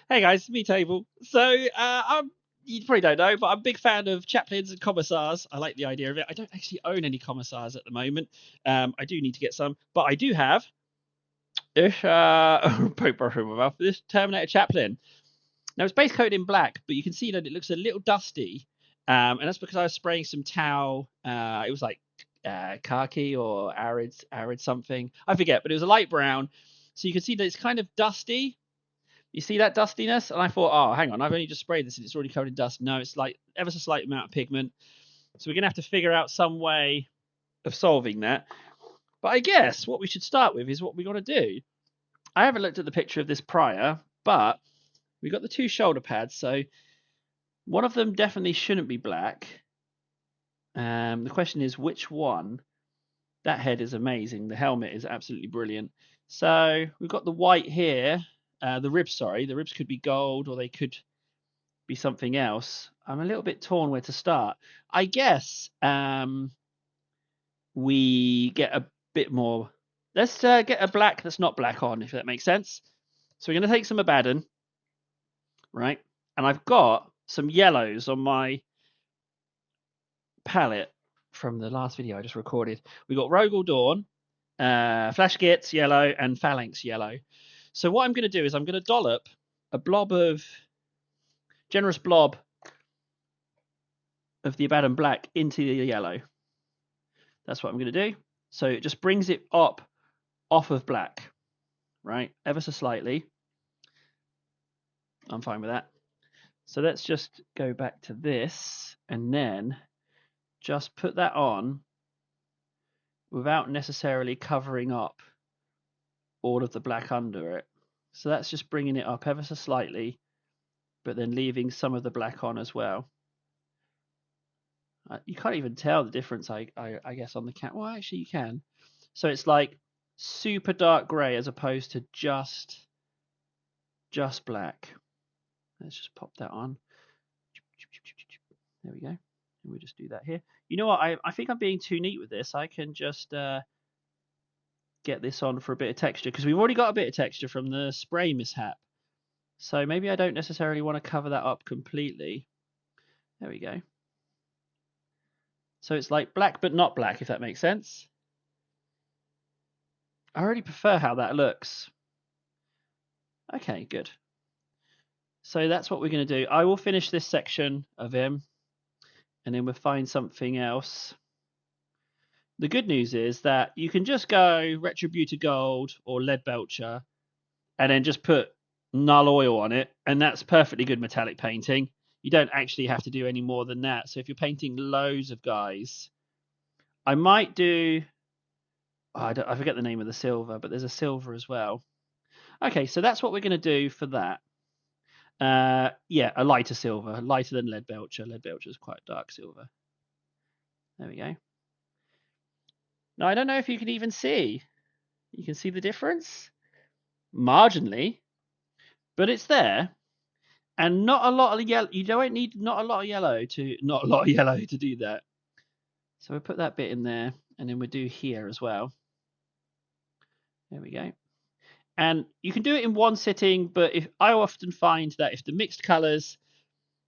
Hey guys, it's me Table. You probably don't know, but I'm a big fan of chaplains and commissars. I like the idea of it. I don't actually own any commissars at the moment. I do need to get some, but I do have this paper from my mouth, this Terminator chaplain. Now it's base coated in black, but you can see that it looks a little dusty, and that's because I was spraying some towel. It was like khaki or arid something. I forget, but it was a light brown, so you can see that it's kind of dusty. You see that dustiness? And I thought, oh, hang on, I've only just sprayed this and it's already covered in dust. No, it's like ever so slight amount of pigment. So we're going to have to figure out some way of solving that. But I guess what we should start with is what we got to do. I haven't looked at the picture of this prior, but we got the two shoulder pads. So one of them definitely shouldn't be black. The question is which one? That head is amazing. The helmet is absolutely brilliant. So we've got the white here. The ribs, sorry. The ribs could be gold or they could be something else. I'm a little bit torn where to start. I guess we get a bit more. Let's get a black that's not black on, if that makes sense. So we're going to take some Abaddon, right? And I've got some yellows on my palette from the last video I just recorded. We got Rogel Dawn, Flash Gits yellow, and Phalanx yellow. So what I'm going to do is I'm going to dollop a generous blob of the Abaddon black into the yellow. That's what I'm going to do. So it just brings it up off of black, right? Ever so slightly. I'm fine with that. So let's just go back to this and then just put that on without necessarily covering up all of the black under it. So that's just bringing it up ever so slightly, but then leaving some of the black on as well. You can't even tell the difference, I guess, on the cat. Well, actually, you can. So it's like super dark grey as opposed to just black. Let's just pop that on. There we go. And we'll just do that here. You know what? I think I'm being too neat with this. I can just get this on for a bit of texture because we've already got a bit of texture from the spray mishap. So maybe I don't necessarily want to cover that up completely. There we go. So it's like black but not black, if that makes sense. I already prefer how that looks. Okay, good. So that's what we're going to do. I will finish this section of him, and then we'll find something else. The good news is that you can just go Retributor Gold or Lead Belcher, and then just put Null Oil on it, and that's perfectly good metallic painting. You don't actually have to do any more than that. So if you're painting loads of guys, I might do... Oh, I forget the name of the silver, but there's a silver as well. Okay, so that's what we're going to do for that. Yeah, a lighter silver, lighter than Lead Belcher. Lead Belcher is quite dark silver. There we go. Now, I don't know if you can even see. You can see the difference? Marginally, but it's there. And not a lot of yellow. You don't need not a lot of yellow to do that. So we'll put that bit in there, and then we'll do here as well. There we go. And you can do it in one sitting, but I often find that if the mixed colors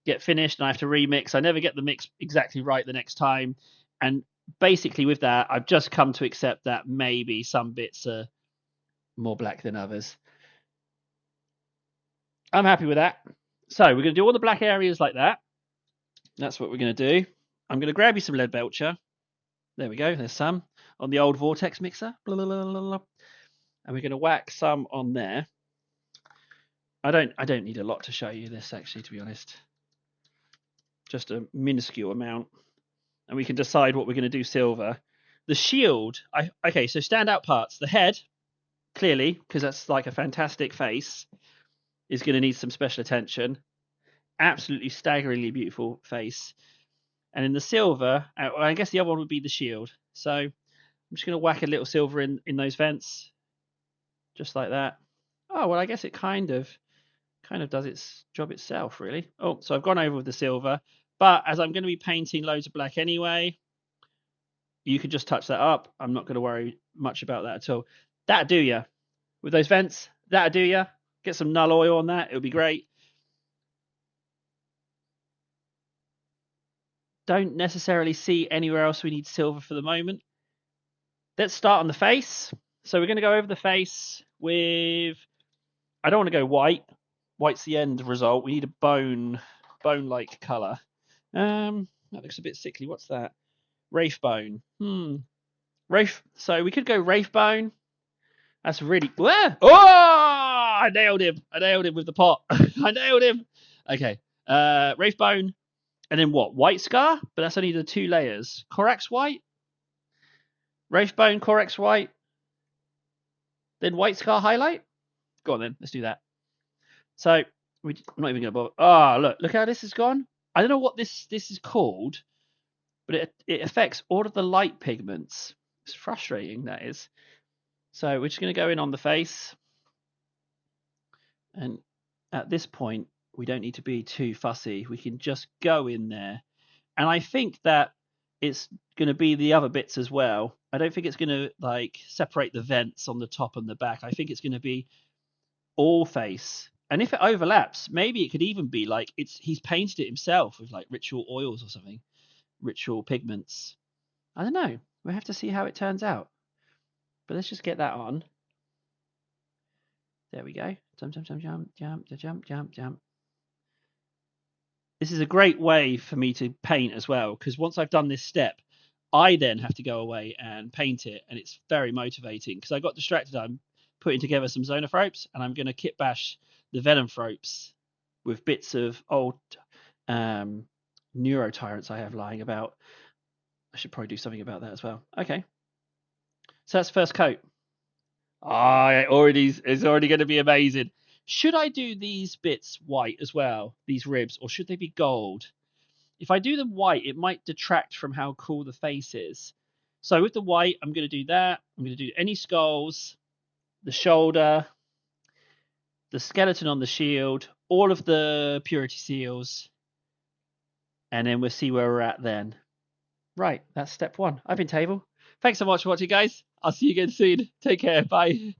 get finished and I have to remix, I never get the mix exactly right the next time. And basically with that, I've just come to accept that maybe some bits are more black than others. I'm happy with that. So we're going to do all the black areas like that. That's what we're going to do. I'm going to grab you some Lead Belcher. There we go. There's some on the old Vortex mixer. Blah, blah, blah, blah. And we're going to whack some on there. I don't need a lot to show you this, actually, to be honest. Just a minuscule amount. And we can decide what we're going to do silver. The shield, okay, so standout parts. The head, clearly, because that's like a fantastic face, is going to need some special attention. Absolutely staggeringly beautiful face. And in the silver, I guess the other one would be the shield. So I'm just going to whack a little silver in those vents. Just like that. Oh, well, I guess it kind of does its job itself, really. Oh, so I've gone over with the silver. But as I'm going to be painting loads of black anyway, you can just touch that up. I'm not going to worry much about that at all. That'll do ya. With those vents, that'll do ya. Get some null oil on that. It would be great. Don't necessarily see anywhere else we need silver for the moment. Let's start on the face. So we're going to go over the face with, I don't want to go white. White's the end result. We need a bone-like colour. That looks a bit sickly. What's that? Wraith bone. Wraith. So we could go wraith bone. That's really. Where? Oh! I nailed him. I nailed him with the pot. I nailed him. Okay. Wraith bone. And then what? White scar? But that's only the 2 layers. Corax white? Wraith bone, Corax white. Then white scar highlight? Go on then. Let's do that. So I'm not even going to bother. Oh, look how this has gone. I don't know what this is called, but it affects all of the light pigments. It's frustrating, that is. So we're just going to go in on the face. And at this point, we don't need to be too fussy. We can just go in there. And I think that it's going to be the other bits as well. I don't think it's going to like separate the vents on the top and the back. I think it's going to be all face. And if it overlaps, maybe it could even be like he's painted it himself with like ritual oils or something, ritual pigments. I don't know. We'll have to see how it turns out. But let's just get that on. There we go. Jump, jump, jump, jump, jump, jump, jump, jump. This is a great way for me to paint as well, because once I've done this step, I then have to go away and paint it, and it's very motivating because I got distracted. I'm putting together some Zonothropes, and I'm going to kit bash the Venomthropes with bits of old Neurotyrants I have lying about. I should probably do something about that as well. Okay. So that's first coat. It's already going to be amazing. Should I do these bits white as well, these ribs, or should they be gold? If I do them white, it might detract from how cool the face is. So with the white, I'm going to do that. I'm going to do any skulls, the shoulder, the skeleton on the shield, all of the purity seals, and then we'll see where we're at then. Right, that's step 1. I've been Table. Thanks so much for watching, guys. I'll see you again soon. Take care. Bye.